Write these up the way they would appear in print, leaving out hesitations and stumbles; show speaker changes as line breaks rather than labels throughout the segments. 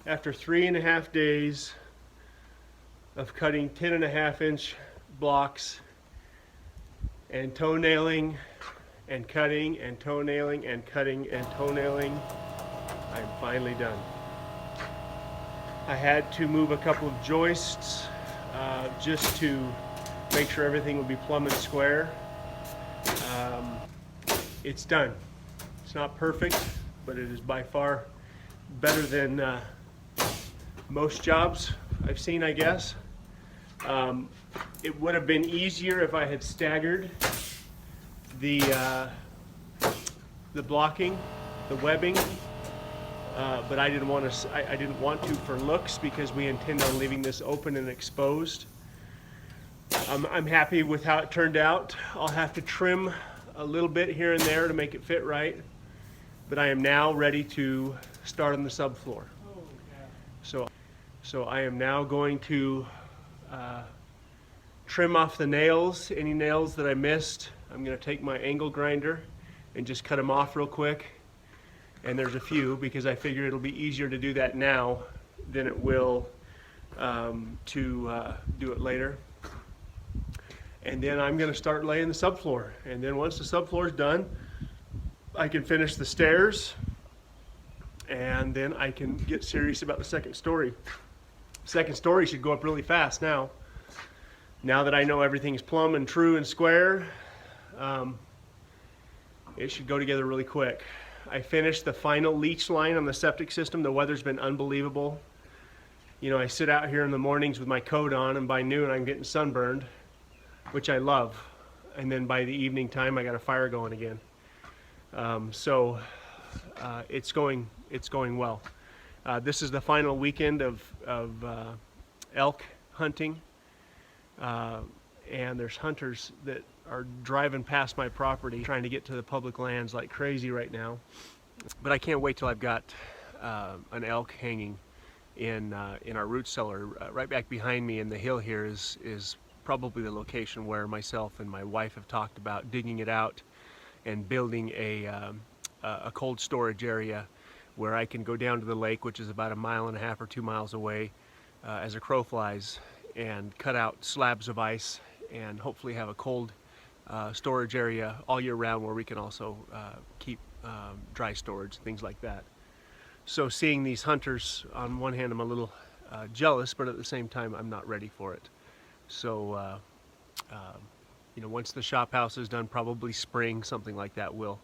After 3.5 days of cutting 10.5-inch blocks and toenailing and cutting and toenailing and cutting and toenailing, I'm finally done. I had to move a couple of joists just to make sure everything would be plumb and square. It's done. It's not perfect, but it is by far better than most jobs I've seen, I guess. It would have been easier if I had staggered the blocking, the webbing, but I didn't want to. I didn't want to for looks, because we intend on leaving this open and exposed. I'm happy with how it turned out. I'll have to trim a little bit here and there to make it fit right, but I am now ready to start on the subfloor. So I am now going to trim off the nails, any nails that I missed. I'm going to take my angle grinder and just cut them off real quick. And there's a few, because I figure it'll be easier to do that now than it will to do it later. And then I'm going to start laying the subfloor. And then once the subfloor is done, I can finish the stairs, and then I can get serious about the second story. Second story should go up really fast now. Now that I know everything's plumb and true and square, it should go together really quick. I finished the final leach line on the septic system. The weather's been unbelievable. You know, I sit out here in the mornings with my coat on, and by noon I'm getting sunburned, which I love. And then by the evening time, I got a fire going again. So it's going well. This is the final weekend of elk hunting, and there's hunters that are driving past my property trying to get to the public lands like crazy right now. But I can't wait till I've got an elk hanging in our root cellar. Right back behind me in the hill here is probably the location where myself and my wife have talked about digging it out and building a cold storage area where I can go down to the lake, which is about 1.5 miles or 2 miles away, as a crow flies, and cut out slabs of ice, and hopefully have a cold storage area all year round where we can also keep dry storage, things like that. So seeing these hunters, on one hand I'm a little jealous, but at the same time I'm not ready for it. So you know, once the shop house is done, probably spring, something like that, we'll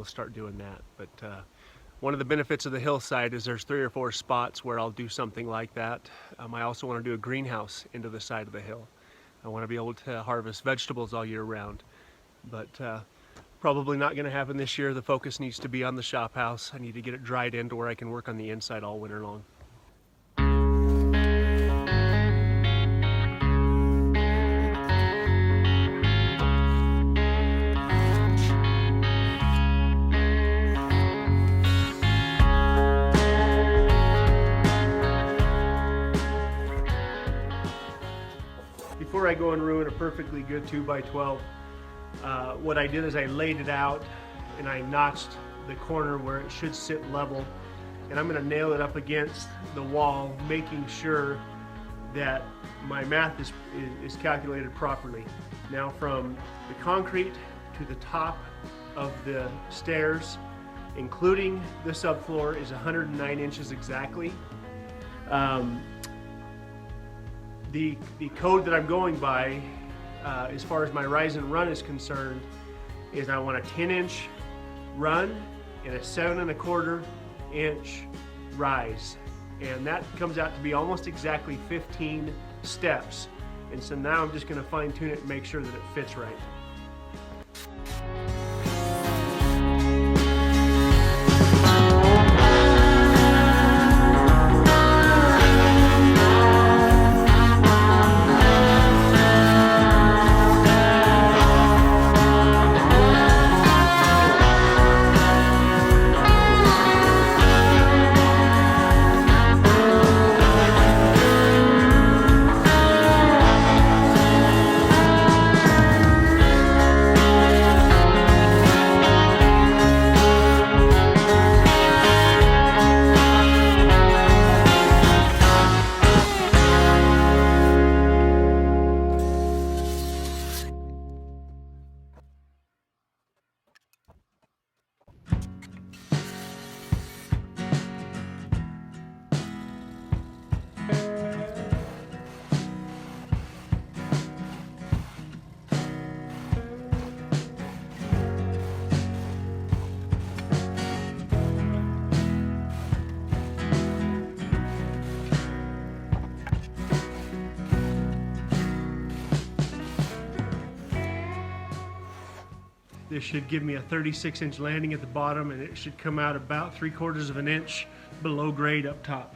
start doing that. But one of the benefits of the hillside is there's 3 or 4 spots where I'll do something like that. I also want to do a greenhouse into the side of the hill. I want to be able to harvest vegetables all year round, but probably not going to happen this year. The focus needs to be on the shop house. I need to get it dried in to where I can work on the inside all winter long. Before I go and ruin a perfectly good 2x12, what I did is I laid it out and I notched the corner where it should sit level, and I'm going to nail it up against the wall, making sure that my math is calculated properly. Now, from the concrete to the top of the stairs, including the subfloor, is 109 inches exactly. The code that I'm going by, as far as my rise and run is concerned, is I want a 10-inch run and a 7¼ inch rise. And that comes out to be almost exactly 15 steps. And so now I'm just going to fine tune it and make sure that it fits right. This should give me a 36-inch landing at the bottom, and it should come out about 3/4 of an inch below grade up top.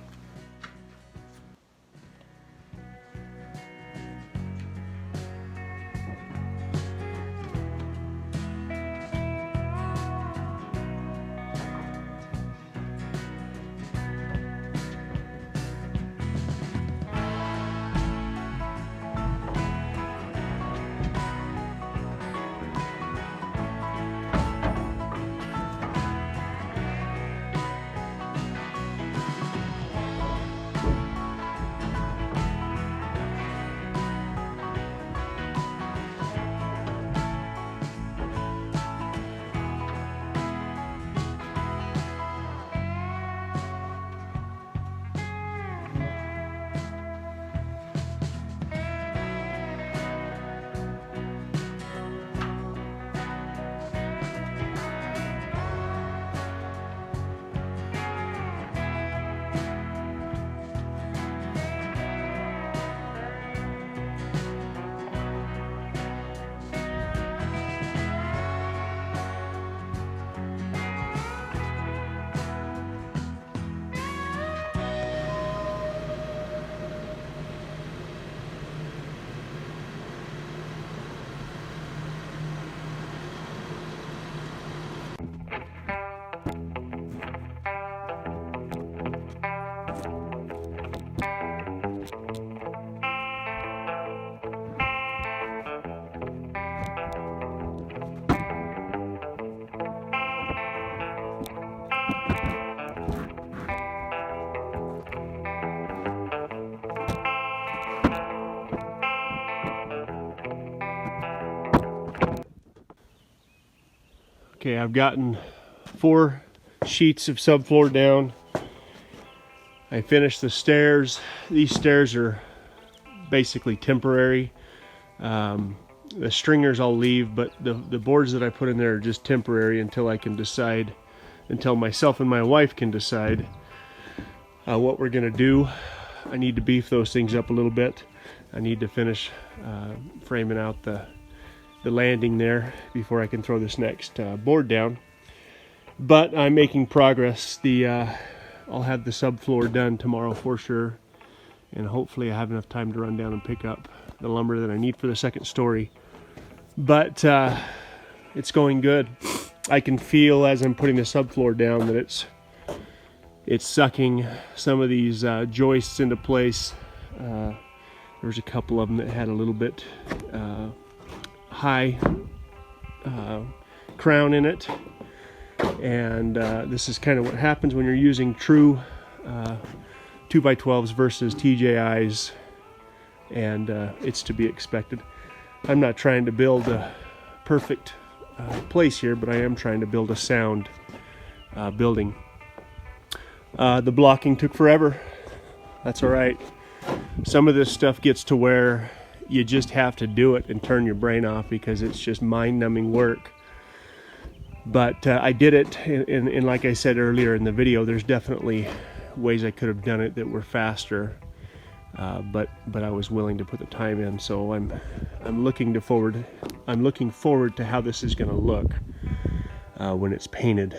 Okay, I've gotten 4 sheets of subfloor down. I finished the stairs. These stairs are basically temporary. The stringers I'll leave, but the boards that I put in there are just temporary until I can decide, until myself and my wife can decide what we're gonna do. I need to beef those things up a little bit. I need to finish framing out the landing there before I can throw this next board down. But I'm making progress. I'll have the subfloor done tomorrow for sure, and hopefully I have enough time to run down and pick up the lumber that I need for the second story. But it's going good. I can feel as I'm putting the subfloor down that it's sucking some of these joists into place. There's a couple of them that had a little bit high crown in it, and this is kind of what happens when you're using true 2x12s versus TJIs, and it's to be expected. I'm not trying to build a perfect place here, but I am trying to build a sound building. The blocking took forever. That's all right. Some of this stuff gets to where you just have to do it and turn your brain off because it's just mind-numbing work. But I did it, and like I said earlier in the video, there's definitely ways I could have done it that were faster, but I was willing to put the time in. So I'm looking forward to how this is going to look when it's painted.